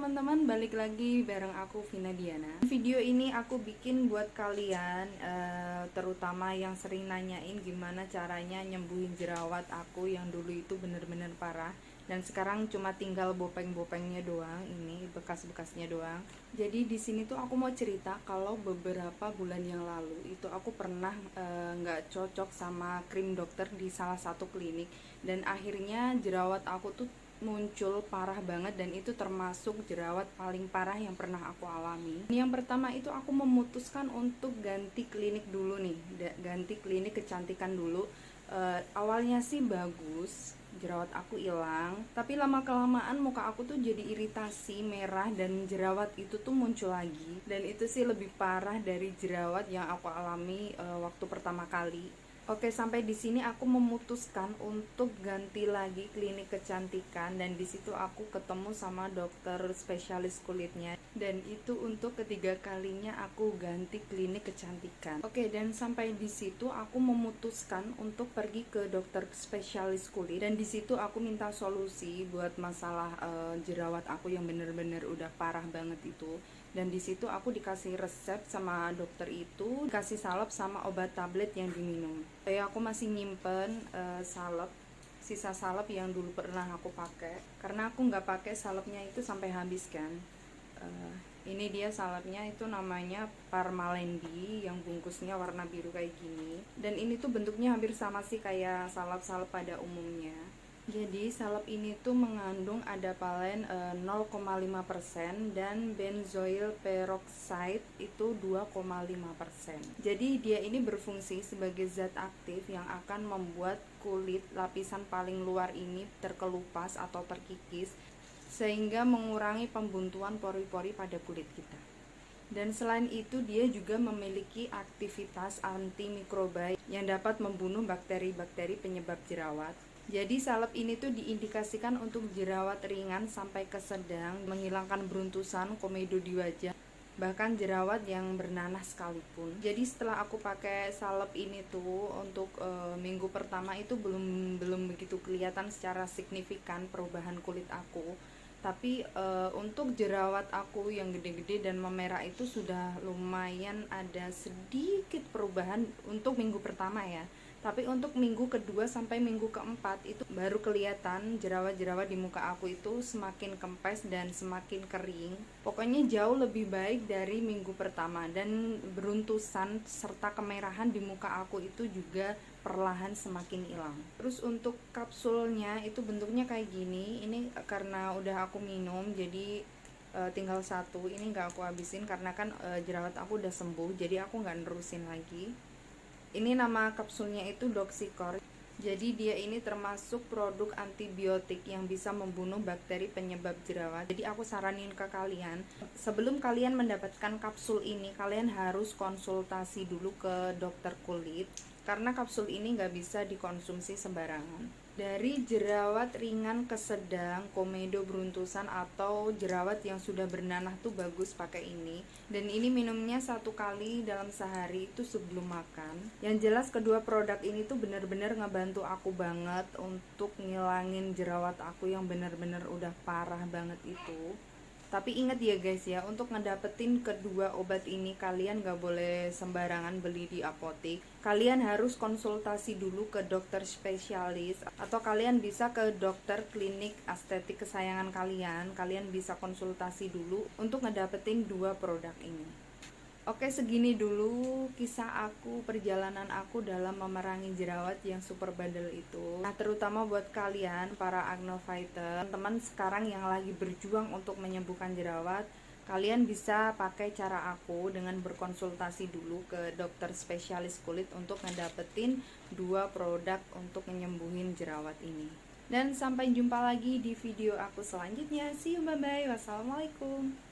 teman-teman, balik lagi bareng aku Vina Diana. Video ini aku bikin buat kalian, terutama yang sering nanyain gimana caranya nyembuhin jerawat aku yang dulu itu bener-bener parah dan sekarang cuma tinggal bopeng-bopengnya doang, ini bekas-bekasnya doang. Jadi di sini tuh aku mau cerita kalau beberapa bulan yang lalu itu aku pernah nggak cocok sama krim dokter di salah satu klinik dan akhirnya jerawat aku tuh muncul parah banget dan itu termasuk jerawat paling parah yang pernah aku alami. Yang pertama itu aku memutuskan untuk ganti klinik dulu nih, ganti klinik kecantikan dulu. Awalnya sih bagus, jerawat aku hilang, tapi lama kelamaan muka aku tuh jadi iritasi, merah, dan jerawat itu tuh muncul lagi. Dan itu sih lebih parah dari jerawat yang aku alami waktu pertama kali. Oke, sampai di sini aku memutuskan untuk ganti lagi klinik kecantikan dan di situ aku ketemu sama dokter spesialis kulitnya dan itu untuk ketiga kalinya aku ganti klinik kecantikan. Oke, dan sampai di situ aku memutuskan untuk pergi ke dokter spesialis kulit dan di situ aku minta solusi buat masalah jerawat aku yang bener-bener udah parah banget itu. Dan di situ aku dikasih resep sama dokter itu, dikasih salep sama obat tablet yang diminum. Aku masih nyimpen sisa salep yang dulu pernah aku pakai, karena aku nggak pakai salepnya itu sampai habis kan. Ini dia salepnya, itu namanya Parmalendi yang bungkusnya warna biru kayak gini. Dan ini tuh bentuknya hampir sama sih kayak salep-salep pada umumnya. Jadi salep ini tuh mengandung adapalen 0,5% dan benzoyl peroxide itu 2,5%. Jadi dia ini berfungsi sebagai zat aktif yang akan membuat kulit lapisan paling luar ini terkelupas atau terkikis sehingga mengurangi pembuntuan pori-pori pada kulit kita. Dan selain itu dia juga memiliki aktivitas antimikroba yang dapat membunuh bakteri-bakteri penyebab jerawat. Jadi salep ini tuh diindikasikan untuk jerawat ringan sampai ke sedang, menghilangkan beruntusan, komedo di wajah, bahkan jerawat yang bernanah sekalipun. Jadi setelah aku pakai salep ini tuh untuk minggu pertama itu belum begitu kelihatan secara signifikan perubahan kulit aku. Tapi untuk jerawat aku yang gede-gede dan memerah itu sudah lumayan ada sedikit perubahan untuk minggu pertama ya. Tapi untuk minggu kedua sampai minggu keempat itu baru kelihatan jerawat-jerawat di muka aku itu semakin kempes dan semakin kering. Pokoknya jauh lebih baik dari minggu pertama dan beruntusan serta kemerahan di muka aku itu juga perlahan semakin hilang. Terus untuk kapsulnya itu bentuknya kayak gini. Ini karena udah aku minum jadi tinggal satu. Ini nggak aku habisin karena kan jerawat aku udah sembuh, jadi aku nggak nerusin lagi. Ini nama kapsulnya itu Doxicor. Jadi dia ini termasuk produk antibiotik yang bisa membunuh bakteri penyebab jerawat. Jadi aku saranin ke kalian, sebelum kalian mendapatkan kapsul ini, kalian harus konsultasi dulu ke dokter kulit. Karena kapsul ini nggak bisa dikonsumsi sembarangan. Dari jerawat ringan ke sedang, komedo beruntusan atau jerawat yang sudah bernanah tuh bagus pakai ini. Dan ini minumnya 1 kali dalam sehari itu sebelum makan. Yang jelas kedua produk ini tuh bener-bener ngebantu aku banget untuk ngilangin jerawat aku yang bener-bener udah parah banget itu. Tapi ingat ya guys ya, untuk ngedapetin kedua obat ini kalian gak boleh sembarangan beli di apotek. Kalian harus konsultasi dulu ke dokter spesialis atau kalian bisa ke dokter klinik estetik kesayangan kalian. Kalian bisa konsultasi dulu untuk ngedapetin dua produk ini. Oke, segini dulu kisah aku, perjalanan aku dalam memerangi jerawat yang super bandel itu. Nah, terutama buat kalian para acne fighter, teman sekarang yang lagi berjuang untuk menyembuhkan jerawat, kalian bisa pakai cara aku dengan berkonsultasi dulu ke dokter spesialis kulit untuk ngedapetin dua produk untuk menyembuhin jerawat ini. Dan sampai jumpa lagi di video aku selanjutnya. See you, bye bye. Wassalamualaikum.